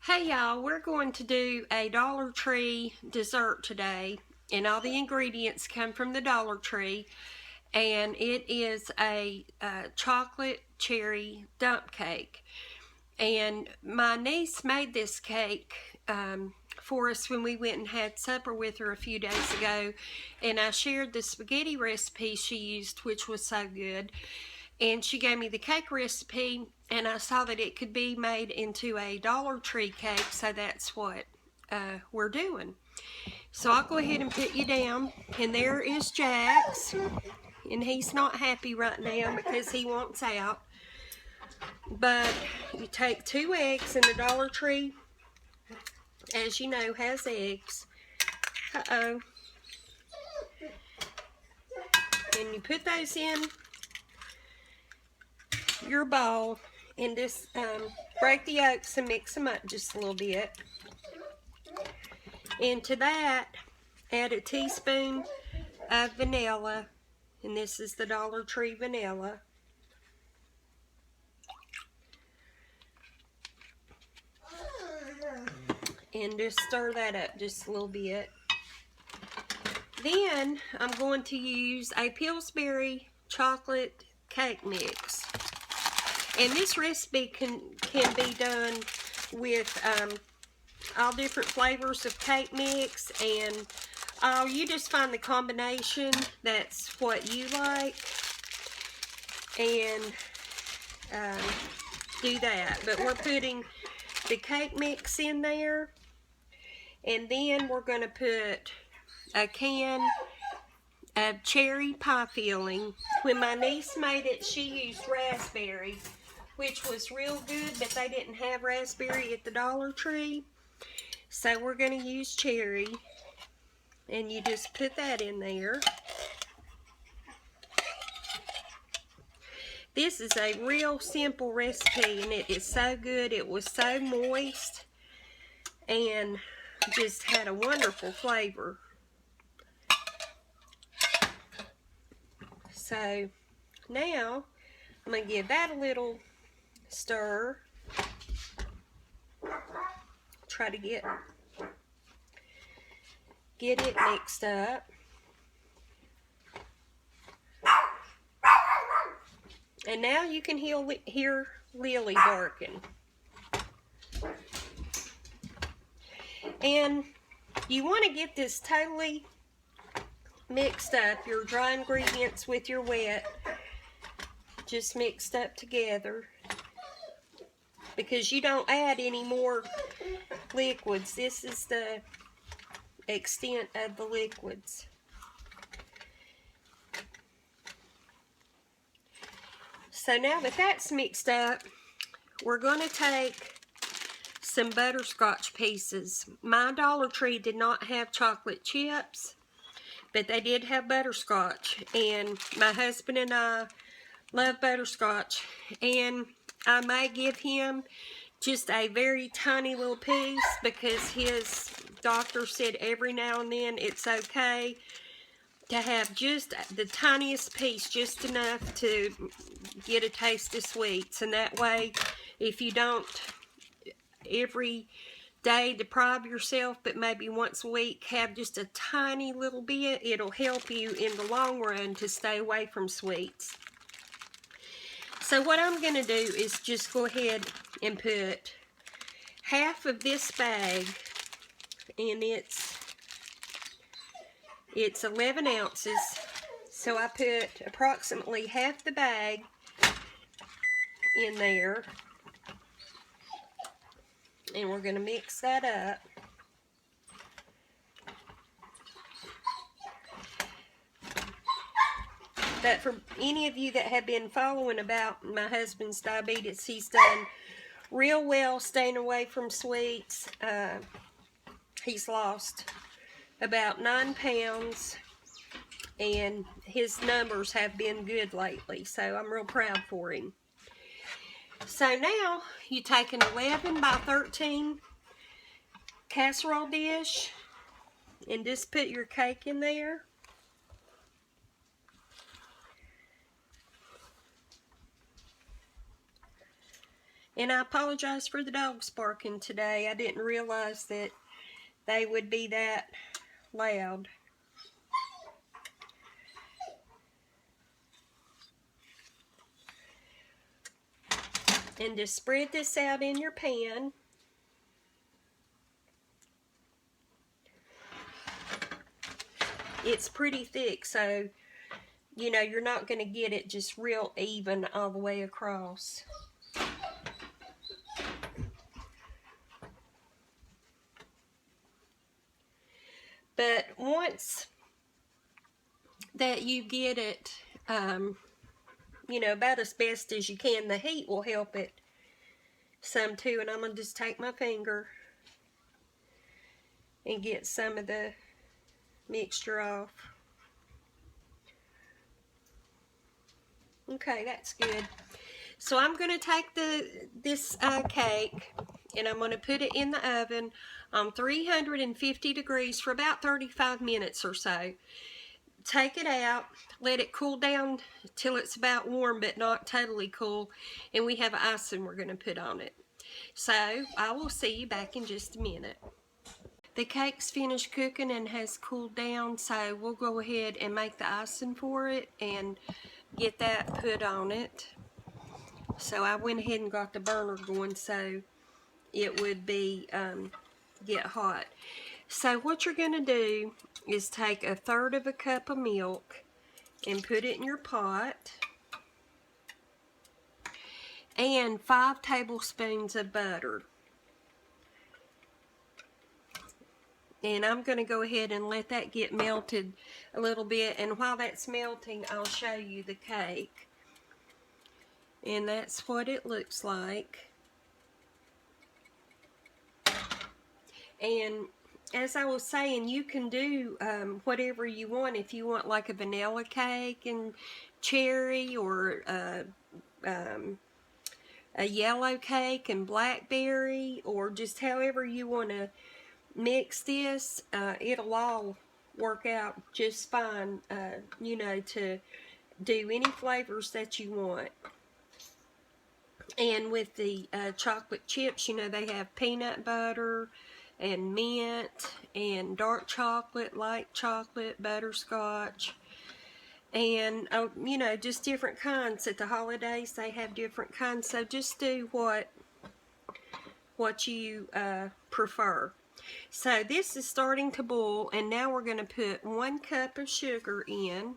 Hey y'all, we're going to do a Dollar Tree dessert today, and all the ingredients come from the Dollar Tree, and it is a chocolate cherry dump cake. And my niece made this cake for us when we went and had supper with her a few days ago, and I shared the spaghetti recipe she used, which was so good. And she gave me the cake recipe, and I saw that it could be made into a Dollar Tree cake, so that's what we're doing. So I'll go ahead and put you down, and there is Jax, and he's not happy right now because he wants out. But you take 2 eggs, and the Dollar Tree, as you know, has eggs. And you put those in your bowl and just break the yolks and mix them up just a little bit. And to that, add a teaspoon of vanilla, and this is the Dollar Tree vanilla. And just stir that up just a little bit. Then I'm going to use a Pillsbury chocolate cake mix. And this recipe can be done with all different flavors of cake mix, and you just find the combination that's what you like and do that. But we're putting the cake mix in there, and then we're going to put a can of cherry pie filling. When my niece made it, she used raspberry, which was real good, but they didn't have raspberry at the Dollar Tree. So we're going to use cherry, and you just put that in there. This is a real simple recipe, and it is so good. It was so moist and just had a wonderful flavor. So now I'm going to give that a little stir. Try to get it mixed up. And now you can hear Lily barking. And you want to get this totally mixed up, your dry ingredients with your wet, just mixed up together, because you don't add any more liquids. This is the extent of the liquids. So now that that's mixed up, we're going to take some butterscotch pieces. My Dollar Tree did not have chocolate chips, but they did have butterscotch, and my husband and I love butterscotch, and I may give him just a very tiny little piece because his doctor said every now and then it's okay to have just the tiniest piece, just enough to get a taste of sweets. And that way, if you don't every day deprive yourself, but maybe once a week have just a tiny little bit, it'll help you in the long run to stay away from sweets. So what I'm going to do is just go ahead and put half of this bag, and it's 11 ounces, so I put approximately half the bag in there, and we're going to mix that up. But for any of you that have been following about my husband's diabetes, he's done real well staying away from sweets. He's lost about 9 pounds, and his numbers have been good lately, so I'm real proud for him. So now you take an 11 by 13 casserole dish and just put your cake in there. And I apologize for the dogs barking today. I didn't realize that they would be that loud. And just spread this out in your pan. It's pretty thick, so you know you're not going to get it just real even all the way across. But once that you get it, you know, about as best as you can, the heat will help it some too. And I'm going to just take my finger and get some of the mixture off. Okay, that's good. So I'm going to take this cake and I'm going to put it in the oven on 350 degrees for about 35 minutes or so. Take it out, let it cool down till it's about warm but not totally cool, and we have icing we're going to put on it. So I will see you back in just a minute. The cake's finished cooking and has cooled down, so we'll go ahead and make the icing for it and get that put on it. So I went ahead and got the burner going so it would be get hot. So what you're going to do is take 1/3 of a cup of milk and put it in your pot, and 5 tablespoons of butter. And I'm going to go ahead and let that get melted a little bit, and while that's melting I'll show you the cake. And that's what it looks like. And as I was saying, you can do whatever you want. If you want like a vanilla cake and cherry, or a yellow cake and blackberry, or just however you want to mix this, it'll all work out just fine, you know, to do any flavors that you want. And with the chocolate chips, you know, they have peanut butter and mint and dark chocolate, light chocolate, butterscotch, and you know, just different kinds. At the holidays they have different kinds, so just do what you prefer. So this is starting to boil, and now we're going to put 1 cup of sugar in,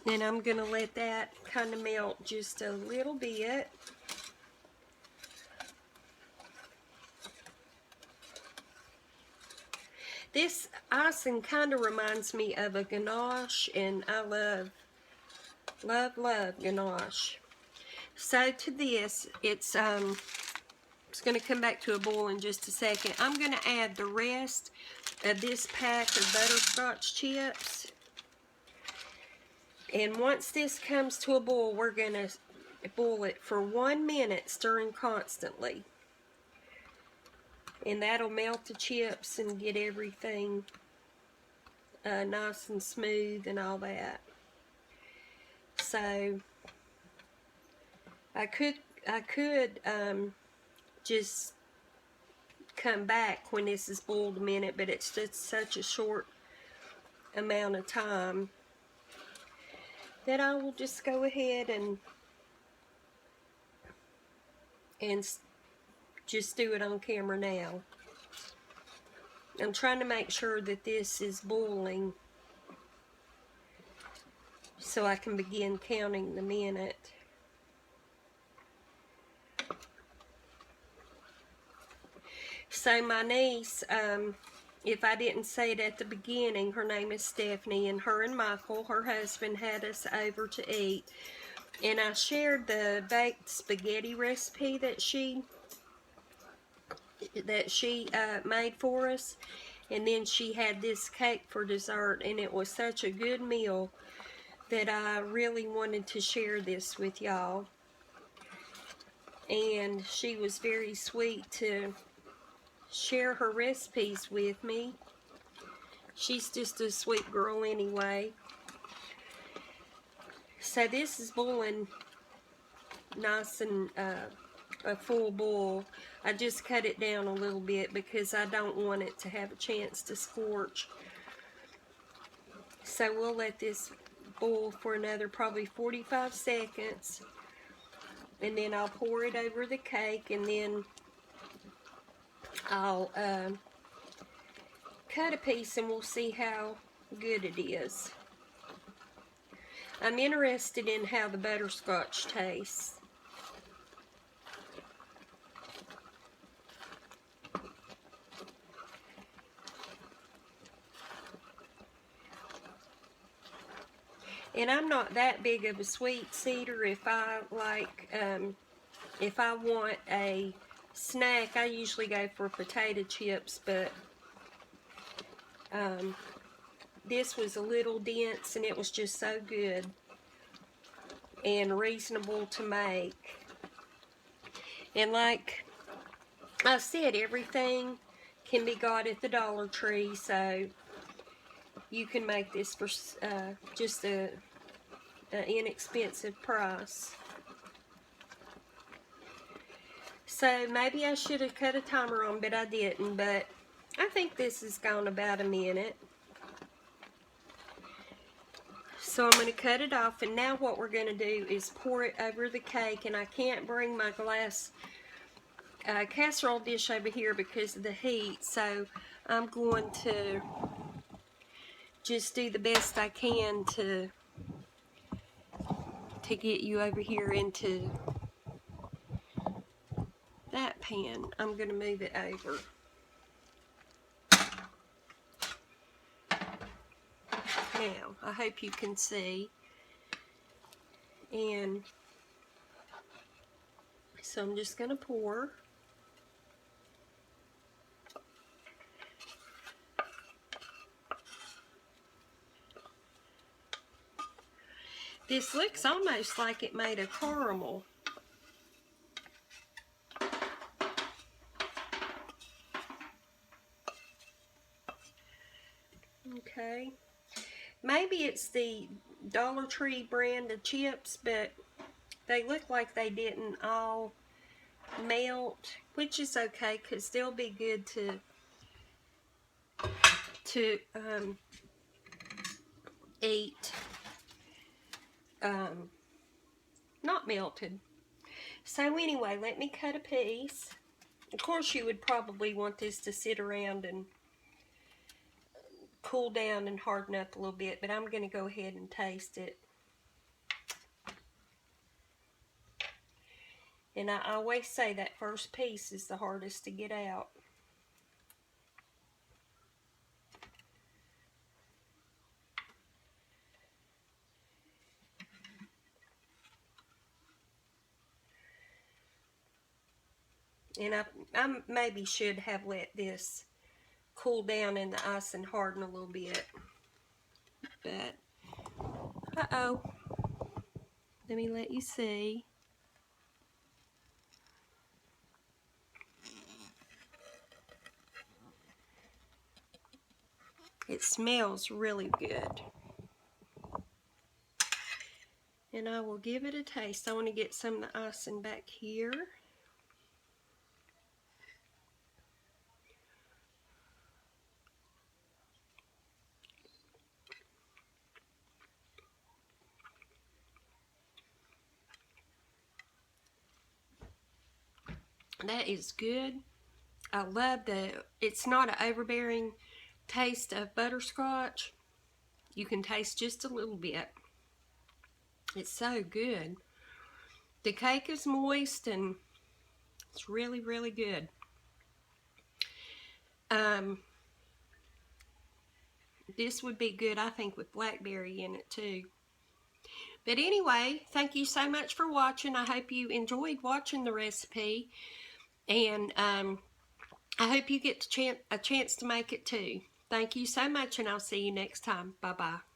and I'm going to let that kind of melt just a little bit. This icing kind of reminds me of a ganache, and I love ganache. So to this, it's going to come back to a boil in just a second. I'm going to add the rest of this pack of butterscotch chips. And once this comes to a boil, we're going to boil it for 1 minute, stirring constantly. And that'll melt the chips and get everything nice and smooth and all that. So I could just come back when this is boiled a minute, but it's just such a short amount of time that I will just go ahead and just do it on camera now. I'm trying to make sure that this is boiling so I can begin counting the minute. So my niece, if I didn't say it at the beginning, her name is Stephanie, and her and Michael, her husband, had us over to eat. And I shared the baked spaghetti recipe that she made for us, and then she had this cake for dessert, and it was such a good meal that I really wanted to share this with y'all. And she was very sweet to share her recipes with me. She's just a sweet girl anyway. So this is boiling nice and a full boil. I just cut it down a little bit because I don't want it to have a chance to scorch. So we'll let this boil for another probably 45 seconds. And then I'll pour it over the cake, and then I'll cut a piece and we'll see how good it is. I'm interested in how the butterscotch tastes. And I'm not that big of a sweets eater. If I like, if I want a snack, I usually go for potato chips, but this was a little dense and it was just so good and reasonable to make. And like I said, everything can be got at the Dollar Tree, so you can make this for just an inexpensive price. So maybe I should have cut a timer on, but I didn't. But I think this has gone about a minute. So I'm going to cut it off, and now what we're going to do is pour it over the cake. And I can't bring my glass casserole dish over here because of the heat, so I'm going to just do the best I can to get you over here into that pan. I'm going to move it over. Now, I hope you can see. And so I'm just going to pour. This looks almost like it made a caramel. Okay. Maybe it's the Dollar Tree brand of chips, but they look like they didn't all melt, which is okay because they'll be good to eat not melted. So anyway, let me cut a piece. Of course, you would probably want this to sit around and cool down and harden up a little bit, but I'm going to go ahead and taste it. And I always say that first piece is the hardest to get out. And I maybe should have let this cool down in the ice and harden a little bit. But, uh-oh. Let me let you see. It smells really good. And I will give it a taste. I want to get some of the icing back here. That is good. I love it's not an overbearing taste of butterscotch. You can taste just a little bit. It's so good. The cake is moist and it's really, really good. This would be good, I think, with blackberry in it too. But anyway, thank you so much for watching. I hope you enjoyed watching the recipe. And I hope you get a chance to make it too. Thank you so much, and I'll see you next time. Bye-bye.